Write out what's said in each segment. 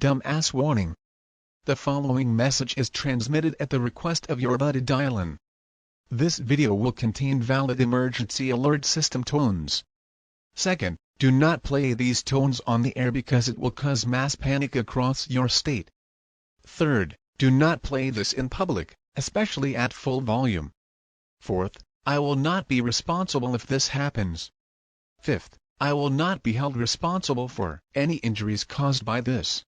dumbass warning. The following message is transmitted at the request of your buddy Dylan. This video will contain valid emergency alert system tones. Second, do not play these tones on the air because it will cause mass panic across your state. Third, do not play this in public, especially at full volume. Fourth, I will not be responsible if this happens. Fifth, I will not be held responsible for any injuries caused by this.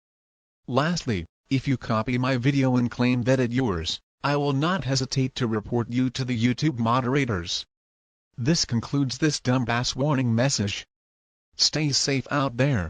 Lastly, if you copy my video and claim that it's yours, I will not hesitate to report you to the YouTube moderators. This concludes this dumbass warning message. Stay safe out there.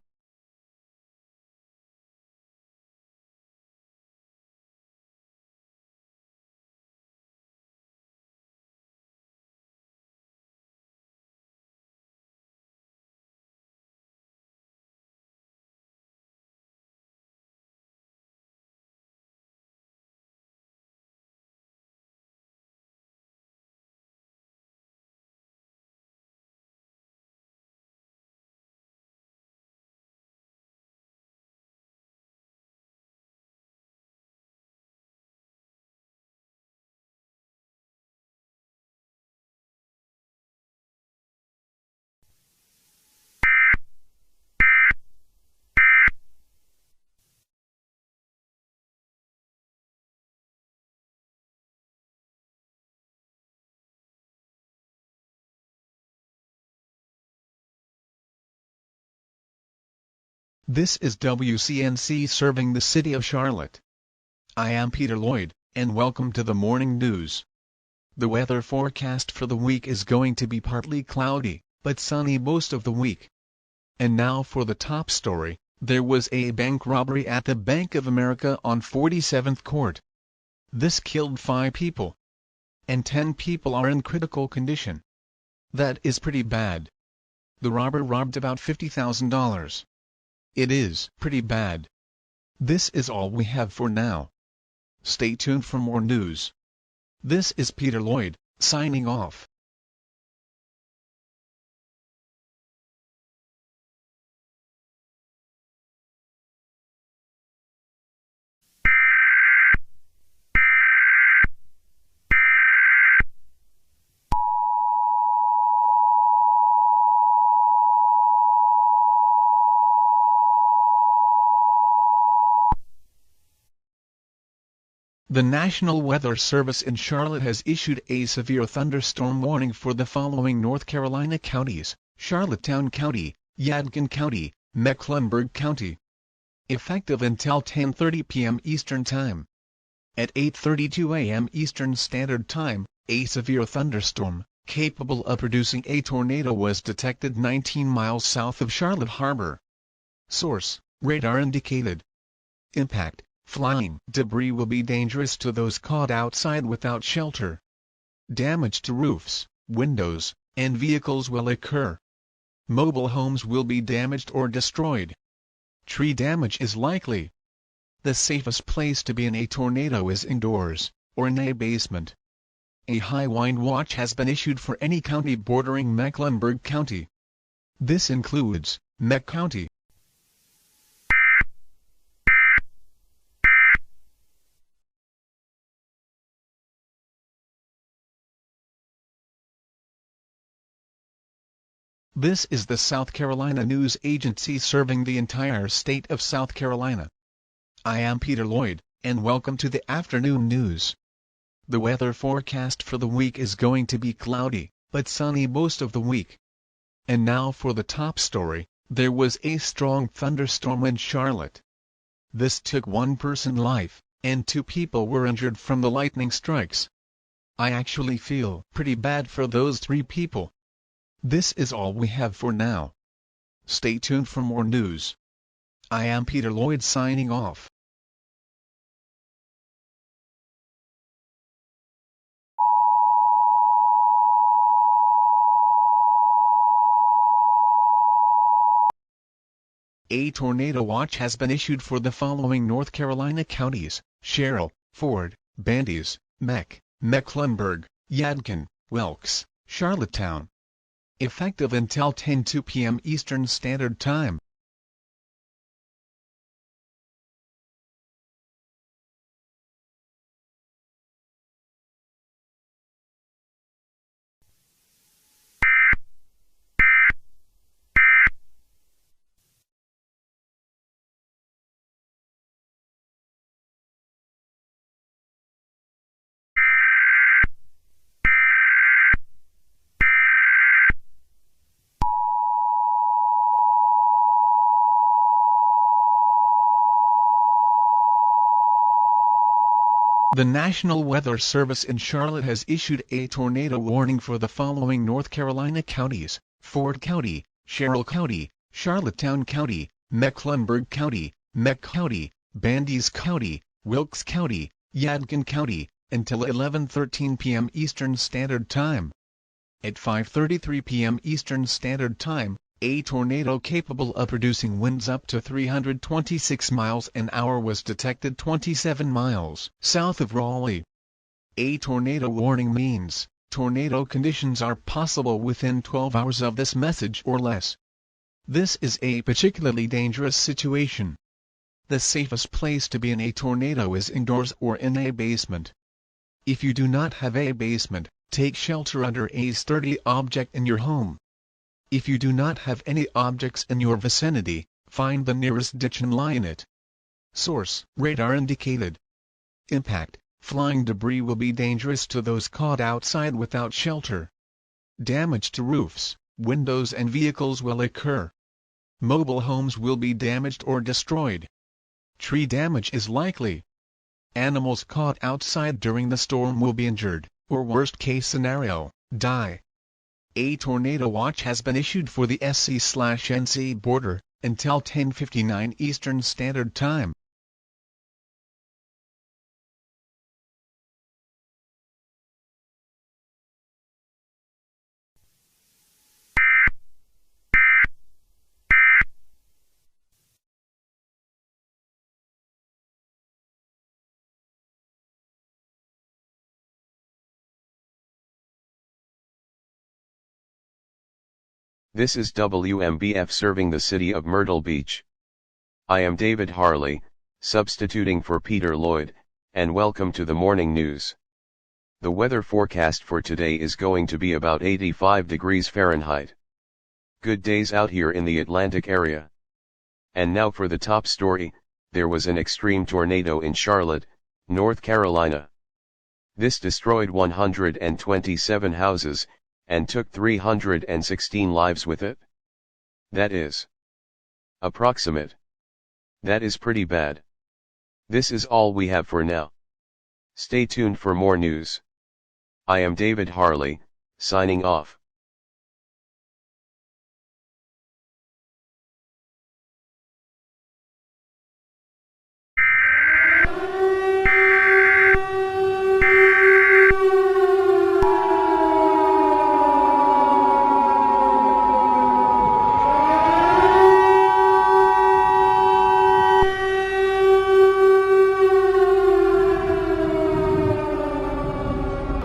This is WCNC serving the city of Charlotte. I am Peter Lloyd, and welcome to the morning news. The weather forecast for the week is going to be partly cloudy, but sunny most of the week. And now for the top story. There was a bank robbery at the Bank of America on 47th Court. This killed 5 people. And 10 people are in critical condition. That is pretty bad. The robber robbed about $50,000. It is pretty bad. This is all we have for now. Stay tuned for more news. This is Peter Lloyd, signing off. The National Weather Service in Charlotte has issued a severe thunderstorm warning for the following North Carolina counties: Charlottetown County, Yadkin County, Mecklenburg County. Effective until 10:30 p.m. Eastern Time. At 8:32 a.m. Eastern Standard Time, a severe thunderstorm, capable of producing a tornado, was detected 19 miles south of Charlotte Harbor. Source: radar indicated. Impact: flying debris will be dangerous to those caught outside without shelter. Damage to roofs, windows, and vehicles will occur. Mobile homes will be damaged or destroyed. Tree damage is likely. The safest place to be in a tornado is indoors, or in a basement. A high wind watch has been issued for any county bordering Mecklenburg County. This includes Meck County. This is the South Carolina News Agency serving the entire state of South Carolina. I am Peter Lloyd, and welcome to the afternoon news. The weather forecast for the week is going to be cloudy, but sunny most of the week. And now for the top story. There was a strong thunderstorm in Charlotte. This took 1 person's life, and 2 people were injured from the lightning strikes. I actually feel pretty bad for those 3 people. This is all we have for now. Stay tuned for more news. I am Peter Lloyd signing off. A tornado watch has been issued for the following North Carolina counties: Sherrill, Ford, Bandies, Mecklenburg, Yadkin, Wilkes, Charlottetown. Effective until 10:02 p.m. Eastern Standard Time. The National Weather Service in Charlotte has issued a tornado warning for the following North Carolina counties: Ford County, Sherrill County, Charlottetown County, Mecklenburg County, Meck County, Brandeis County, Wilkes County, Yadkin County, until 11:13 p.m. Eastern Standard Time. At 5:33 p.m. Eastern Standard Time, a tornado capable of producing winds up to 326 miles an hour was detected 27 miles south of Raleigh. A tornado warning means tornado conditions are possible within 12 hours of this message or less. This is a particularly dangerous situation. The safest place to be in a tornado is indoors or in a basement. If you do not have a basement, take shelter under a sturdy object in your home. If you do not have any objects in your vicinity, find the nearest ditch and lie in it. Source: radar indicated. Impact: flying debris will be dangerous to those caught outside without shelter. Damage to roofs, windows and vehicles will occur. Mobile homes will be damaged or destroyed. Tree damage is likely. Animals caught outside during the storm will be injured, or worst case scenario, die. A tornado watch has been issued for the SC/NC border, until 10:59 Eastern Standard Time. This is WMBF serving the city of Myrtle Beach. I am David Harley, substituting for Peter Lloyd, and welcome to the morning news. The weather forecast for today is going to be about 85 degrees Fahrenheit. Good days out here in the Atlantic area. And now for the top story: there was an extreme tornado in Charlotte, North Carolina. This destroyed 127 houses, and took 316 lives with it. That is approximate. That is pretty bad. This is all we have for now. Stay tuned for more news. I am David Harley, signing off.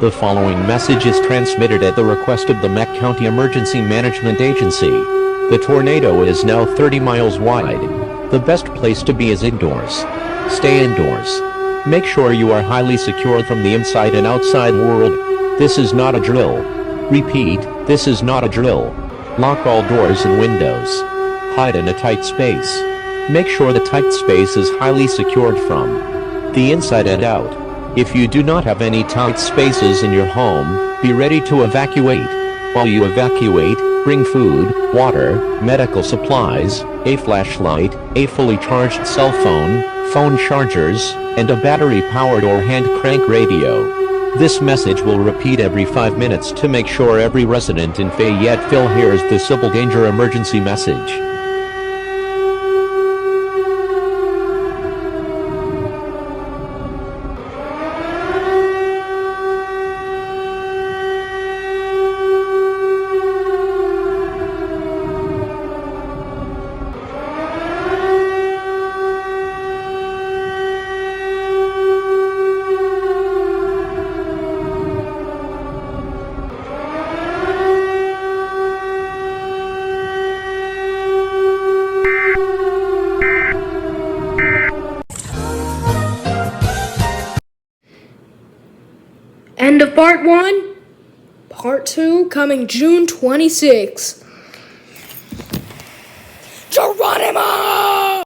The following message is transmitted at the request of the Meck County Emergency Management Agency. The tornado is now 30 miles wide. The best place to be is indoors. Stay indoors. Make sure you are highly secured from the inside and outside world. This is not a drill. Repeat, this is not a drill. Lock all doors and windows. Hide in a tight space. Make sure the tight space is highly secured from the inside and out. If you do not have any tight spaces in your home, be ready to evacuate. While you evacuate, bring food, water, medical supplies, a flashlight, a fully charged cell phone, phone chargers, and a battery-powered or hand-crank radio. This message will repeat every 5 minutes to make sure every resident in Fayetteville hears the civil danger emergency message. End of part 1. Part 2 coming June 26th. Geronimo!